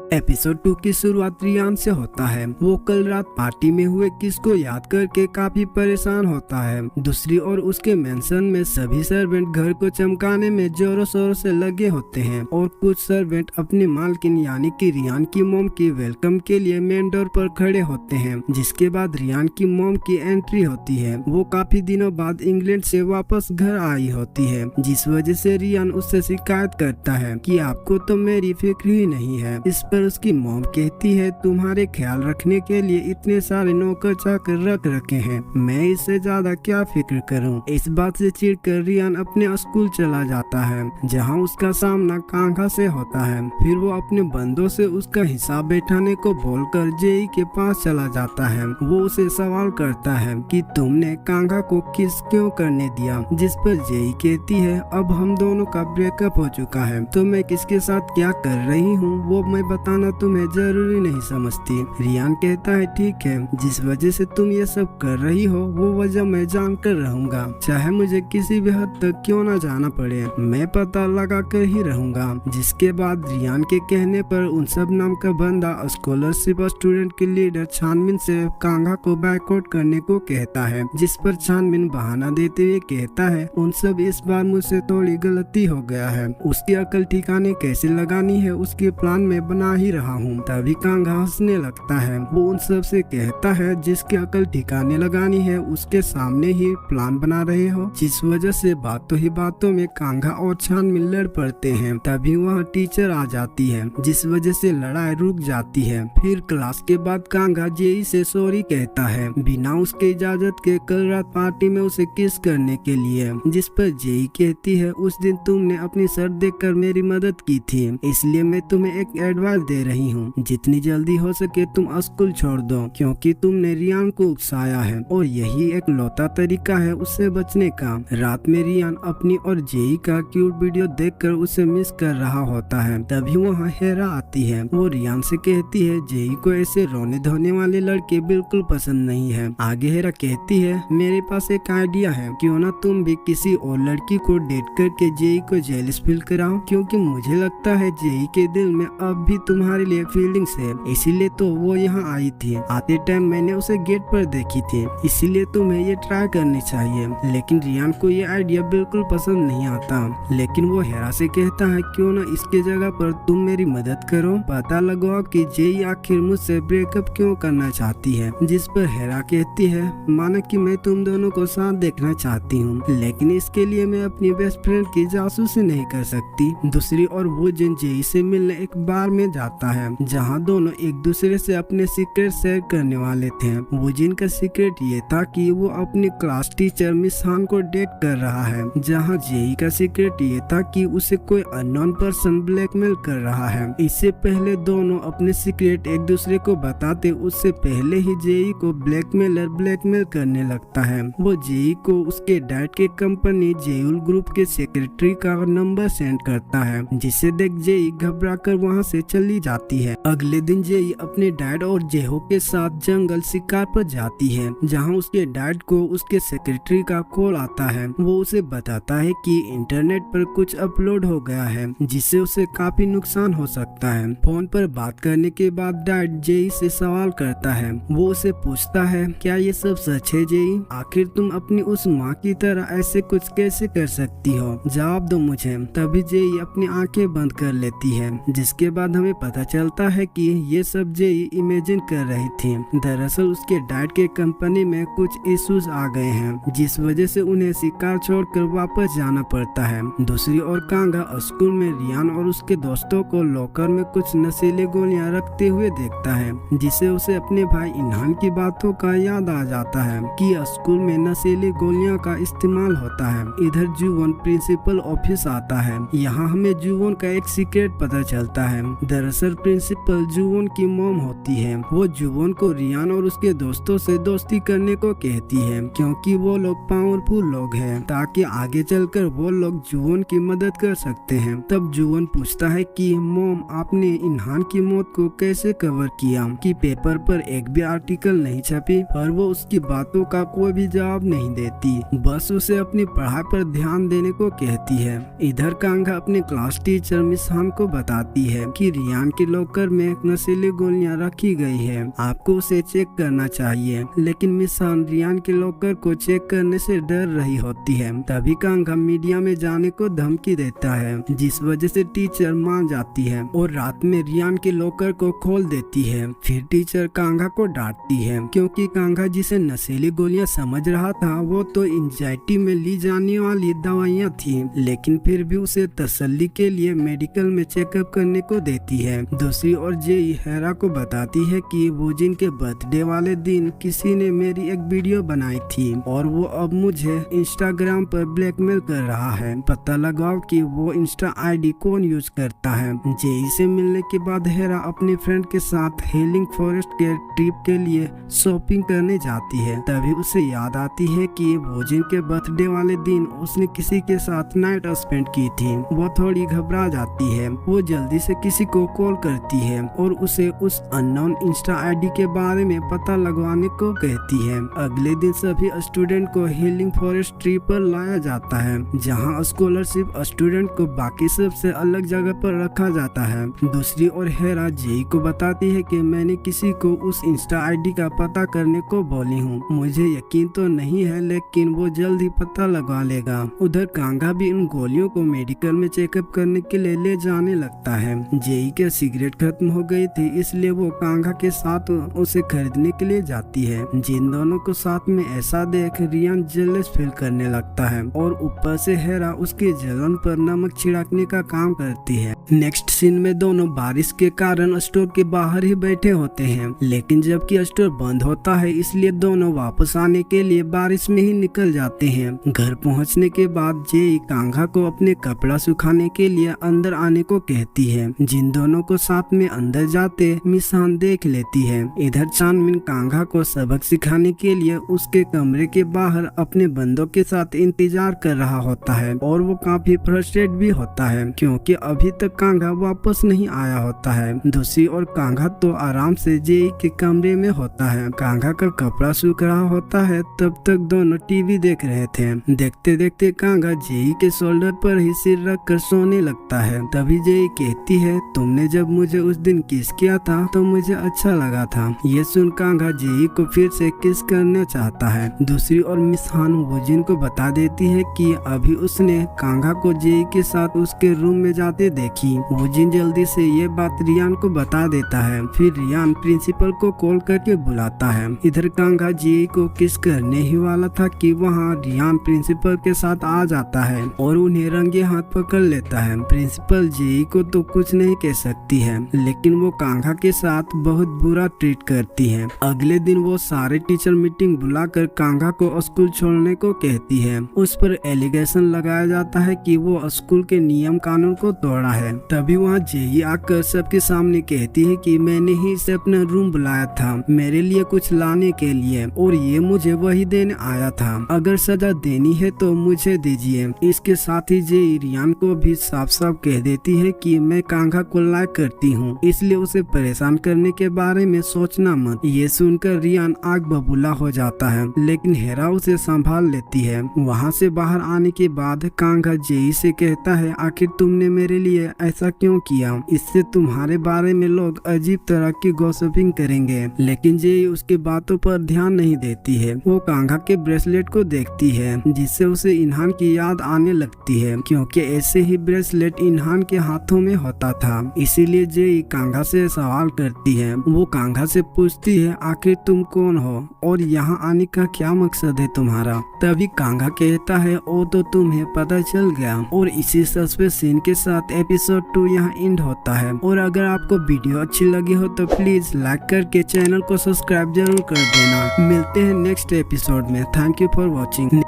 Episode 2 की शुरुआत रियान से होता है। वो कल रात पार्टी में हुए किस को याद करके काफी परेशान होता है। दूसरी ओर उसके मेंशन में सभी सर्वेंट घर को चमकाने में जोरों शोरों से लगे होते हैं और कुछ सर्वेंट अपनी मालकिन यानी कि रियान की मोम की वेलकम के लिए मेन डोर पर खड़े होते हैं। जिसके बाद रियान की मोम की एंट्री होती है। वो काफी दिनों बाद इंग्लैंड से वापस घर आई होती है, जिस वजह से रियान उससे शिकायत करता है कि आपको तो मेरी फिक्र ही नहीं है। इस पर उसकी मॉम कहती है, तुम्हारे ख्याल रखने के लिए इतने सारे नौकर चाकर रख रखे हैं, मैं इससे ज्यादा क्या फिक्र करूं। इस बात से चिढ़कर रियान अपने स्कूल चला जाता है, जहां उसका सामना कांघा से होता है। फिर वो अपने बंदों से उसका हिसाब बैठाने को बोलकर जेई के पास चला जाता है। वो उसे सवाल करता है कि तुमने कांघा को किस क्यों करने दिया, जिस पर जेई कहती है, अब हम दोनों का ब्रेकअप हो चुका है, तो मैं किसके साथ क्या कर रही हूँ वो मैं बताना तुम्हें जरूरी नहीं समझती। रियान कहता है, ठीक है, जिस वजह से तुम ये सब कर रही हो वो वजह मैं जान कर रहूंगा, चाहे मुझे किसी भी हद तक क्यों ना जाना पड़े, मैं पता लगा कर ही रहूंगा। जिसके बाद रियान के कहने पर उन सब नाम का बंदा स्कॉलरशिप स्टूडेंट के लीडर छानबिन से कांघा को बैकआउट करने को कहता है। जिस पर छानबिन बहाना देते हुए कहता है, उन सब इस बार मुझसे थोड़ी गलती हो गया है, उसकी अकल ठिकाने कैसे लगानी है उसके प्लान में बना ही रहा हूँ। तभी कांघा हंसने लगता है। वो उन सब से कहता है, जिसकी अकल ठिकाने लगानी है उसके सामने ही प्लान बना रहे हो, जिस वजह से बातों ही बातों में कांघा और छानबिन लड़ पड़ते हैं। तभी वह टीचर आ जाती है, जिस वजह से लड़ाई रुक जाती है। फिर क्लास के बाद कांघा जेई से सॉरी कहता है, बिना उसके इजाजत के कल रात पार्टी में उसे किस करने के लिए। जिस पर जेई कहती है, उस दिन तुमने अपनी शर्ट देखकर मेरी मदद की थी, इसलिए मैं तुम्हें एक एडवाइस दे रही हूँ, जितनी जल्दी हो सके तुम स्कूल छोड़ दो, क्योंकि तुमने रियान को उकसाया है और यही एक लौता तरीका है उससे बचने का। रात में रियान अपनी और जेई का क्यूट वीडियो देखकर उसे मिस कर रहा होता है। तभी वहाँ हेरा आती है। वो रियान से कहती है, जेई को ऐसे रोने धोने वाले लड़के बिल्कुल पसंद नहीं है। आगे हेरा कहती है, मेरे पास एक आइडिया है, क्यों ना तुम भी किसी और लड़की को डेट करके जेई को जेलस फील कराओ, क्योंकि मुझे लगता है जेई के दिल में अब भी तुम्हारे लिए फीलिंग्स है, इसीलिए तो वो यहाँ आई थी। आते टाइम मैंने उसे गेट पर देखी थी, इसीलिए तुम्हें ये ट्राई करनी चाहिए। लेकिन रियान को ये आइडिया बिल्कुल पसंद नहीं आता, लेकिन वो हेरा से कहता है, क्यों ना इसके जगह पर तुम मेरी मदद करो, पता लगाओ कि जेई आखिर मुझसे ब्रेकअप क्यों करना चाहती है। जिस पर हेरा कहती है, माना कि मैं तुम दोनों को साथ देखना चाहती हूँ, लेकिन इसके लिए मैं अपनी बेस्ट फ्रेंड की जासूसी नहीं कर सकती। दूसरी ओर वो जिन जेई से मिलने एक बार में जाता है, जहाँ दोनों एक दूसरे से अपने सीक्रेट शेयर करने वाले थे। वो जिन का सीक्रेट ये था कि वो अपनी क्लास टीचर मिस हान को डेट कर रहा है, जहाँ जेई का सीक्रेट ये था कि उसे कोई अननोन पर्सन ब्लैकमेल कर रहा है। इससे पहले दोनों अपने सीक्रेट एक दूसरे को बताते उससे पहले ही जेई को ब्लैकमेलर ब्लैकमेल करने लगता है। वो जेई को उसके डैड के कंपनी जेयूल ग्रुप के सेक्रेटरी का नंबर सेंड करता है, जिसे देख जेई घबरा कर वहाँ से चली जाती है। अगले दिन जेई अपने डैड और जेहो के साथ जंगल शिकार पर जाती है, जहाँ उसके डैड को उसके सेक्रेटरी का कॉल आता है। वो उसे बताता है कि इंटरनेट पर कुछ अपलोड हो गया है, जिससे उसे काफी नुकसान हो सकता है। फोन पर बात करने के बाद डैड जेई से सवाल करता है। वो उसे पूछता है, क्या ये सब सच है जेई? आखिर तुम अपनी उस माँ की तरह ऐसे कुछ कैसे कर सकती हो? जवाब दो मुझे। तभी जेई अपनी आंखें बंद कर लेती है, जिसके बाद हमें पता चलता है कि ये सब जेई इमेजिन कर रही थी। दरअसल उसके डैड के कंपनी में कुछ इश्यूज आ गए हैं, जिस वजह से उन्हें शिकार छोड़कर वापस जाना पड़ता है। दूसरी ओर कांगा स्कूल में रियान और उसके दोस्तों को लॉकर में कुछ नशीले गोलियां रखते हुए देखता है, जिससे उसे अपने भाई इन्हान की बातों का याद आ जाता है कि स्कूल में नशीली गोलियां का इस्तेमाल होता है। इधर जुवोन प्रिंसिपल ऑफिस आता है। यहाँ हमें जुवोन का एक सीक्रेट पता चलता है। दरअसल प्रिंसिपल जुवोन की मॉम होती है। वो जुवोन को रियान और उसके दोस्तों से दोस्ती करने को कहती है, क्योंकि वो लोग पावरफुल लोग हैं, ताकि आगे चलकर वो लोग जुवोन की मदद कर सकते हैं। तब जुवोन पूछता है कि मॉम, आपने इन्हान की मौत को कैसे कवर किया कि पेपर पर एक भी आर्टिकल नहीं छपी? पर वो उसकी बातों का कोई भी जवाब नहीं देती, बस उसे अपनी पढ़ाई पर ध्यान देने को कहती है। इधर कांगा अपने क्लास टीचर मिस हान को बताती है कि रियान रियान के लॉकर में नशीली गोलियां रखी गई है, आपको उसे चेक करना चाहिए। लेकिन मिस हान रियान के लॉकर को चेक करने से डर रही होती है। तभी कांगा मीडिया में जाने को धमकी देता है, जिस वजह से टीचर मान जाती है और रात में रियान के लॉकर को खोल देती है। फिर टीचर कांगा को डांटती है क्योंकि कांगा जिसे नशीली गोलियां समझ रहा था वो तो एंजाइटी में ली जाने वाली दवाइयां थी, लेकिन फिर भी उसे तसल्ली के लिए मेडिकल में चेकअप करने को देती है। दूसरी ओर जेई हेरा को बताती है कि वूजिन के बर्थडे वाले दिन किसी ने मेरी एक वीडियो बनाई थी और वो अब मुझे इंस्टाग्राम पर ब्लैकमेल कर रहा है, पता लगाओ कि वो इंस्टा आईडी कौन यूज करता है। जेई से मिलने के बाद हेरा अपने फ्रेंड के साथ हीलिंग फॉरेस्ट के ट्रिप के लिए शॉपिंग करने जाती है। तभी उसे याद आती है कि वूजिन के बर्थडे वाले दिन उसने किसी के साथ नाइट स्पेंड की थी। वो थोड़ी घबरा जाती है। वो जल्दी से किसी को कॉल करती है और उसे उस अननोन इंस्टा आईडी के बारे में पता लगवाने को कहती है। अगले दिन सभी स्टूडेंट को हीलिंग फॉरेस्ट ट्रिप पर लाया जाता है, जहां स्कॉलरशिप स्टूडेंट को बाकी सबसे अलग जगह पर रखा जाता है। दूसरी ओर हेरा जेई को बताती है कि मैंने किसी को उस इंस्टा आईडी का पता करने को बोली हूँ। मुझे यकीन तो नहीं है, लेकिन वो जल्द ही पता लगा लेगा। उधर कांगा भी इन गोलियों को मेडिकल में चेकअप करने के लिए ले जाने लगता है। जेई के सिगरेट खत्म हो गई थी, इसलिए वो कांगा के साथ उसे खरीदने के लिए जाती है। जिन दोनों को साथ में ऐसा देख रियान जेलस फील करने लगता है और ऊपर से हेरा उसके जलन पर नमक छिड़कने का काम करती है। नेक्स्ट सीन में दोनों बारिश के कारण स्टोर के बाहर ही बैठे होते हैं, लेकिन जबकि स्टोर बंद होता है इसलिए दोनों वापस आने के लिए बारिश में ही निकल जाते हैं। घर पहुंचने के बाद जेई कांगा को अपने कपड़ा सुखाने के लिए अंदर आने को कहती है। जिन दोनों को साथ में अंदर जाते मिस हान देख लेती है। इधर चानमिन कांगा को सबक सिखाने के लिए उसके कमरे के बाहर अपने बंदों के साथ इंतजार कर रहा होता है और वो काफी फ्रस्ट्रेट भी होता है क्योंकि अभी तक कांगा वापस नहीं आया होता है। दूसरी ओर कांगा तो आराम से जेई के कमरे में होता है। कांगा का कपड़ा सूख रहा होता है, तब तक दोनों टीवी देख रहे थे। देखते देखते कांगा जेई के शोल्डर पर ही सिर रख कर सोने लगता है। तभी जेई कहती है, तुमने जब मुझे उस दिन किस किया था तो मुझे अच्छा लगा था। ये सुन कांगा जेई को फिर से किस करना चाहता है। दूसरी ओर मिस हान वूजिन को बता देती है कि अभी उसने कांगा को जेई के साथ उसके रूम में जाते देखी। वूजिन जल्दी से ये बात रियान को बता देता है। फिर रियान प्रिंसिपल को कॉल करके बुलाता है। इधर कांगा जेई को किस करने ही वाला था कि वहाँ रियान प्रिंसिपल के साथ आ जाता है और उन्हें रंगे हाथ पकड़ लेता है। प्रिंसिपल जेई को तो कुछ नहीं कह सकती है, लेकिन वो कांगा के साथ बहुत बुरा ट्रीट करती है। अगले दिन वो सारे टीचर मीटिंग बुलाकर कांगा को स्कूल छोड़ने को कहती है। उस पर एलिगेशन लगाया जाता है कि वो स्कूल के नियम कानून को तोड़ा है। तभी वहाँ जेई आकर सबके सामने कहती है कि मैंने ही इसे अपना रूम बुलाया था मेरे लिए कुछ लाने के लिए और ये मुझे वही देने आया था। अगर सजा देनी है तो मुझे दीजिए। इसके साथ ही जेई रियान को भी साफ साफ कह देती है कि मैं कांगा को लाइक करती हूँ, इसलिए उसे परेशान करने के बारे में सोचना मत। ये सुनकर रियान आग बबूला हो जाता है, लेकिन हेरा उसे संभाल लेती है। वहाँ से बाहर आने के बाद कांगा जेई से कहता है, आखिर तुमने मेरे लिए ऐसा क्यों किया? इससे तुम्हारे बारे में लोग अजीब तरह की गॉसिपिंग करेंगे। लेकिन जेई उसकी बातों पर ध्यान नहीं देती है। वो कांगा के ब्रेसलेट को देखती है, जिससे उसे इन्हान की याद आने लगती है क्योंकि ऐसे ही ब्रेसलेट इन्हान के हाथों में होता था। इसीलिए जेई कांगा से सवाल करती है। वो कांगा से पूछती है, आखिर तुम कौन हो और यहाँ आने का क्या मकसद है तुम्हारा? तभी कांगा कहता है, ओ तो तुम्हें पता चल गया। और इसी सस्पेंस सीन के साथ एपिसोड 2 यहाँ एंड होता है। और अगर आपको वीडियो अच्छी लगी हो तो प्लीज लाइक करके चैनल को सब्सक्राइब जरूर कर देना। मिलते हैं नेक्स्ट एपिसोड में। Thank you for watching.